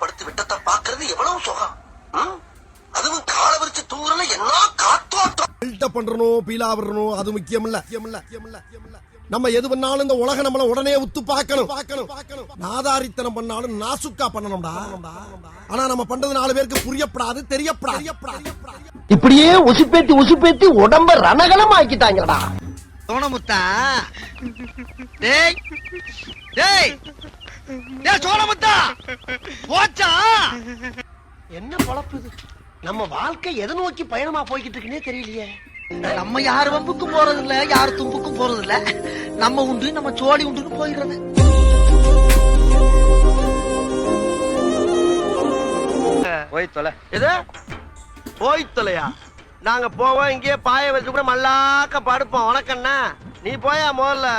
படுத்து விட்டத்தை பாக்குறது எவ்வளவு சுகம். அதுவும் கால விரிச்சு தூங்குறல என்ன காத்தோட்டம். பில்டப் பண்றணும், பீலா வரணும், அது முக்கியம் இல்ல. நம்ம எது பண்ணாலும் இந்த உலக நம்மள உடனே உத்து பார்க்கணும். நாதாரித்தனம் பண்ணாலும் நாசுக்கா பண்ணணும்டா. ஆனா நம்ம பண்றது 4 பேருக்கு புரியப்படாது, தெரியப்படாது. இப்படியே உசுப்பேத்தி உடம்ப ரணகலம் ஆக்கிட்டாங்கடா. சோனமுத்தா, டேய் டேய் டேய் சோனமுத்தா, போச்சா? என்ன பொழப்பு இது? நம்ம வாழ்க்கை எதை நோக்கி பயணமா போய்கிட்டு இருக்குன்னே தெரியலையே. நம்ம யார் வம்புக்கும் போறது இல்ல, யார் தும்புக்கும் போறது இல்ல. நம்ம உண்டு, நம்ம சோழி உண்டுன்னு போயிடுறது. போய் தொலை. எது போய் தொலையா? நாங்க போவோம், இங்கே பாய வச்சு கூட மல்லாக்க படுப்போம். உனக்கண்ணா நீ போயா முதல்ல.